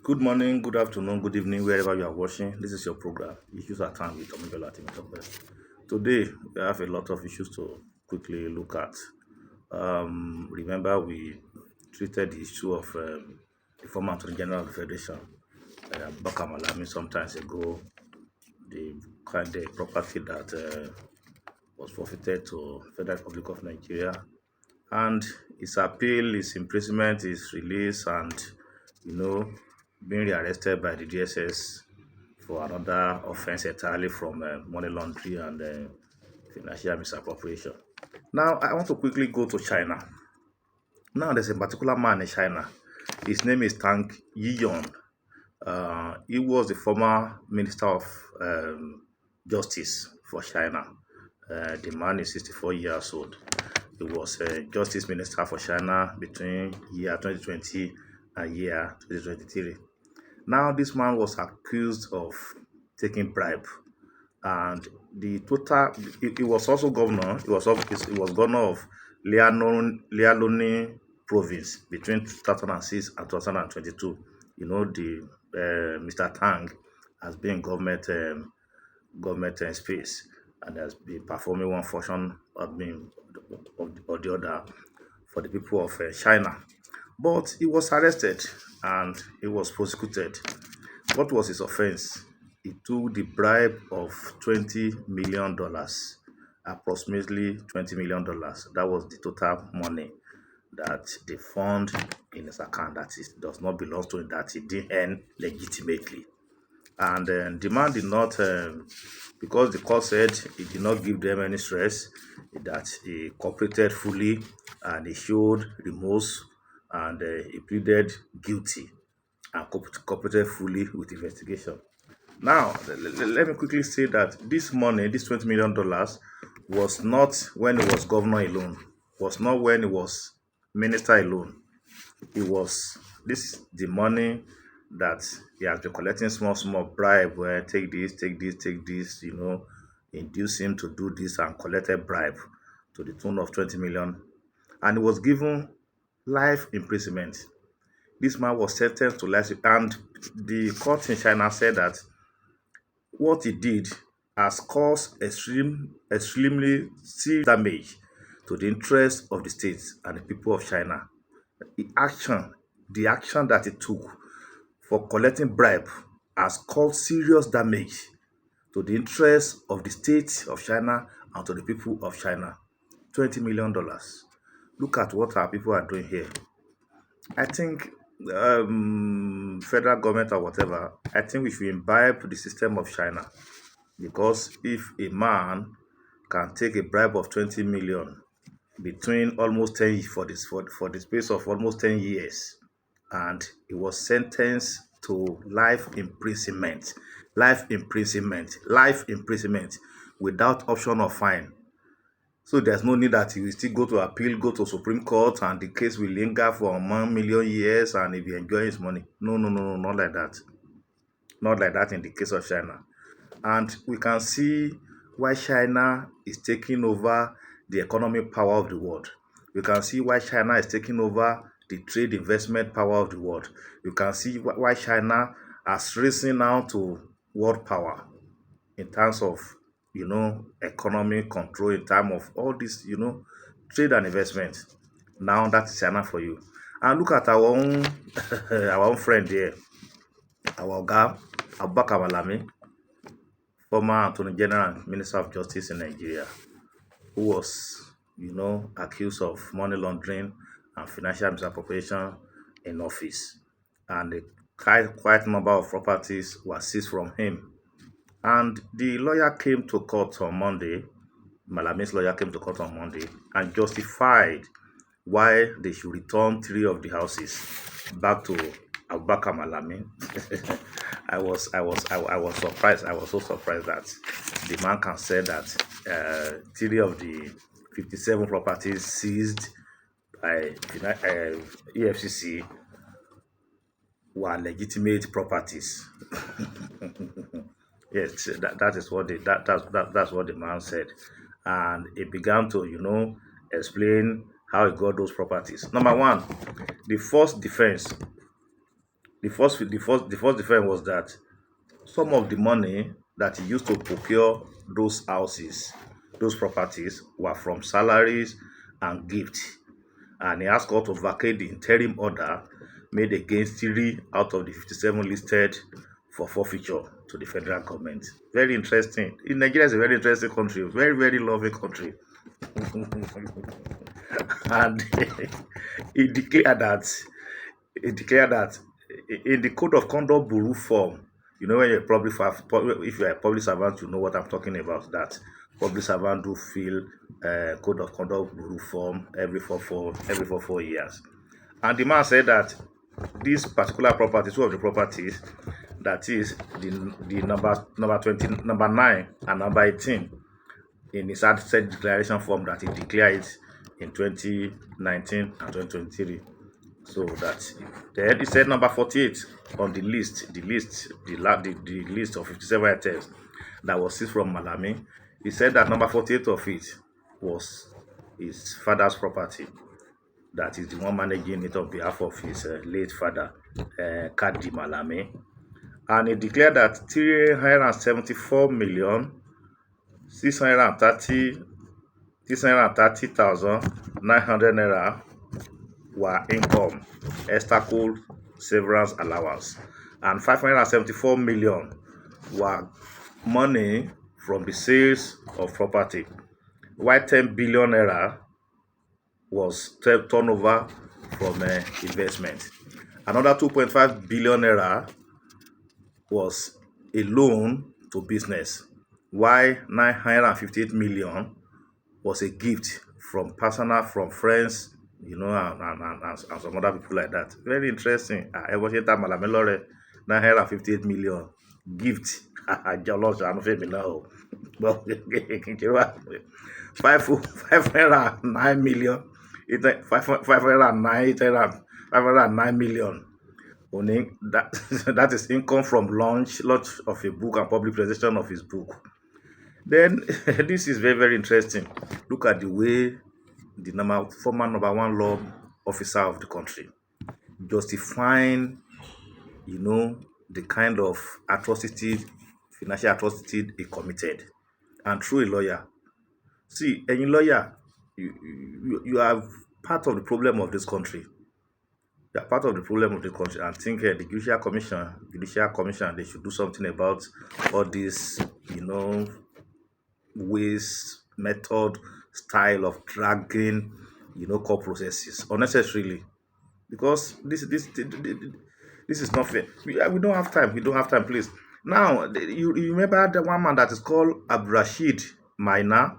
Good morning, good afternoon, good evening, wherever you are watching. This is your program, Issues at Hand with Omibela Tinubu'S. Today, we have a lot of issues to quickly look at. Remember, we treated the issue of the former Attorney General of the Federation, Malami, some time ago, the kind of property that was forfeited to Federal Republic of Nigeria, and his appeal, his imprisonment, his release, and you know, being rearrested by the DSS for another offense entirely from money laundering and financial misappropriation. Now, I want to quickly go to China. Now, there's a particular man in China. His name is Tang Yiyon. He was the former Minister of Justice for China. The man is 64 years old. He was Justice Minister for China between year 2020 and year 2023. Now, this man was accused of taking bribe, and the total. He was also governor. He was governor of Liaoning province between 2006 and 2022. You know, the Mr. Tang has been in government space and has been performing one function of the other for the people of China. But he was arrested and he was prosecuted. What was his offense? He took the bribe of $20 million, approximately $20 million. That was the total money that they found in his account that it does not belong to him, that he didn't earn legitimately. And the man did not, because the court said he did not give them any stress, that he cooperated fully and he showed remorse and he pleaded guilty and cooperated fully with the investigation. Now, let me quickly say that this money, this $20 million, was not when he was governor alone, was not when he was minister alone. It was the money that he has been collecting small bribe where take this, induce him to do this and collected bribe to the tune of 20 million. And he was given life imprisonment. This man was sentenced to life, and the court in China said that what he did has caused extremely serious damage to the interests of the state and the people of China. The action that he took for collecting bribe has caused serious damage to the interests of the state of China and to the people of China. $20 million. Look at what our people are doing here. I think federal government or whatever, I think we should imbibe the system of China, because if a man can take a bribe of 20 million between almost 10 for the space of almost 10 years, and he was sentenced to life imprisonment without option of fine. So there's no need that he will still go to appeal, go to Supreme Court, and the case will linger for 1 million years and he will enjoy his money. No, not like that. Not like that in the case of China. And we can see why China is taking over the economic power of the world. You can see why China is taking over the trade investment power of the world. You can see why China has risen now to world power in terms of, economic control, in terms of all this, trade and investment. Now that's China for you. And look at our own our own friend here, our guy, Malami, former Attorney General and Minister of Justice in Nigeria, who was, accused of money laundering and financial misappropriation in office. And a quite number of properties were seized from him. And the lawyer came to court on Monday, Malami's lawyer came to court on Monday and justified why they should return 3 of the houses back to Abubakar Malami. I was surprised. I was so surprised that the man can say that 3 of the 57 properties seized by EFCC were legitimate properties. Yes, that is what that's what the man said, and he began to explain how he got those properties. Number one, the first defense The first defense was that some of the money that he used to procure those houses, those properties, were from salaries and gifts. And he asked court to vacate the interim order made against 3 out of the 57 listed for forfeiture to the federal government. Very interesting. In Nigeria is a very interesting country, very, very loving country. And he declared that he declared that in the code of conduct bureau form, when you're a if you're a public servant, you know what I'm talking about. That public servant do fill code of conduct bureau form every 4 years. And the man said that this particular property, two of the properties, that is the number 20, number 9 and number 18, in his asset declaration form that he declared it in 2019 and 2023. So that then he said number 48 on the list of 57 items that was seized from Malami. He said that number 48 of it was his father's property. That is the one managing it on behalf of his late father, Kadi Malami. And he declared that 374 million 630,900 naira were income, extra-cold severance allowance, and 574 million were money from the sales of property, while 10 billion naira was turnover from investment. Another 2.5 billion naira was a loan to business, while 958 million was a gift from friends, and some other people like that. Very interesting. I was here Malami Lore, 958 million gift. Jọlọ ṣàánú fèmí náà o. Five 509 million, 509 million. Only that that is income from launch of a book and public presentation of his book. Then this is very, very interesting. Look at the way the former number one law officer of the country justifying, the kind of financial atrocity he committed, and through a lawyer. See, any lawyer, you are part of the problem of this country. You are part of the problem of the country, and think the Judicial Commission, they should do something about all this, ways, method, style of dragging, court processes unnecessarily, because this is not fair. We don't have time. We don't have time, please. Now, you remember the one man that is called Abdurrashid Maina?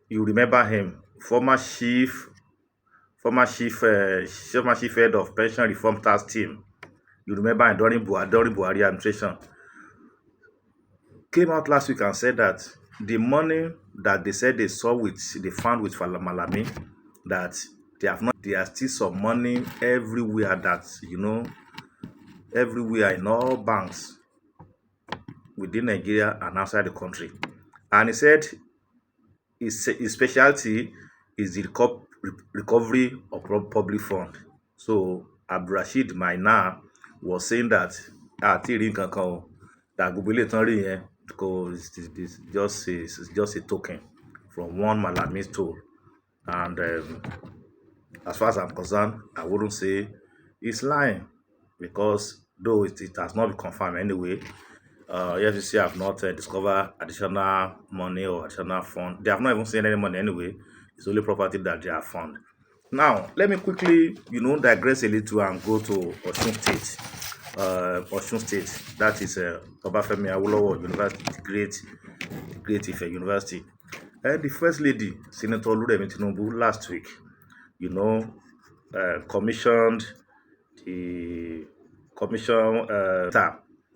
You remember him, former chief head of pension reform task team. You remember him during Buhari administration. Came out last week and said that the money that they said they found with Malami, that there are still some money everywhere, that everywhere in all banks within Nigeria and outside the country. And he said his specialty is the recovery of public fund. So Abdurrashid Maina was saying that that because it's just a token from one Malami tool. And as far as I'm concerned, I wouldn't say it's lying, because though it has not been confirmed anyway. FCC have not discovered additional money or additional fund. They have not even seen any money anyway. It's only property that they have found. Now, let me quickly, digress a little and go to Osun State. Osun State, that is Obafemi Awolowo University, the great Ife University. And the First Lady, Senator Oluremi Tinubu, last week, commissioned the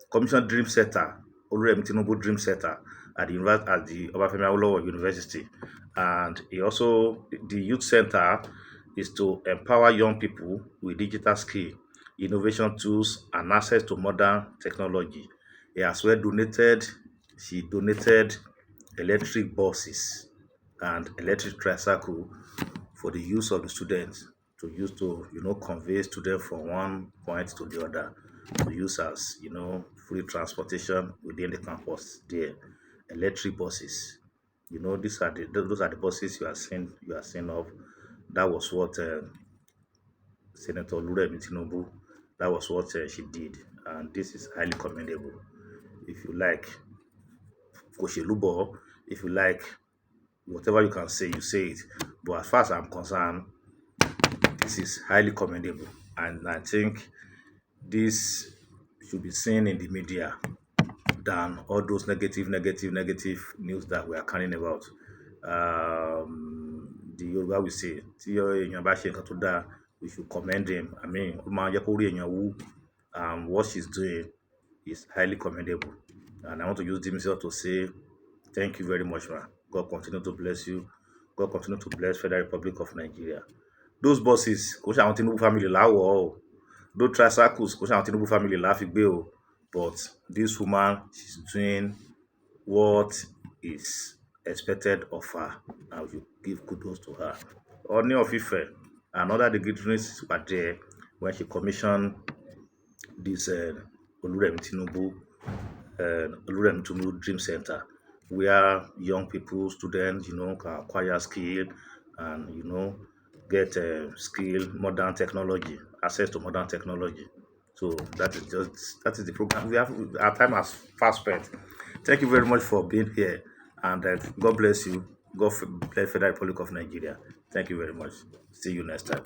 commission Dream Center, Oluremi Tinubu Dream Center at the Obafemi Awolowo University. And the youth center is to empower young people with digital skill, innovation tools, and access to modern technology. She donated electric buses and electric tricycle for the use of the students to use to, convey students from one point to the other, to use as, free transportation within the campus there. Electric buses, those are the buses you are seeing of. That was what Senator Oluremi Tinubu, that was what she did, and this is highly commendable. If you like Koshelubo, if you like whatever you can say, you say it. But as far as I'm concerned, this is highly commendable, and I think this should be seen in the media than all those negative news that we are carrying about. The Yoruba will say, tí èèyàn bá ṣe nǹkan tó dáa, we should commend him. I mean, ó máa ń jẹ́ kó rí èèyàn wú. What she's doing is highly commendable. And I want to use this message to say thank you very much, man. God continue to bless you. God continue to bless Federal Republic of Nigeria. Those buses, kò ṣe àwọn Tinubu family láwọ̀ o. Those tricycles, kò ṣe àwọn Tinubu family láfi gbé o. But this woman, she's doing what is expected of her, and we give kudos to her. Oni of Ife and other dignitaries were there when she commissioned this Oluremi Tinubu Dream Center, where young people, students, can acquire skill and get skill, modern technology, access to modern technology. So that is the program. We have our time has fast spent. Thank you very much for being here, and God bless you. God bless Federal Republic of Nigeria. Thank you very much. See you next time.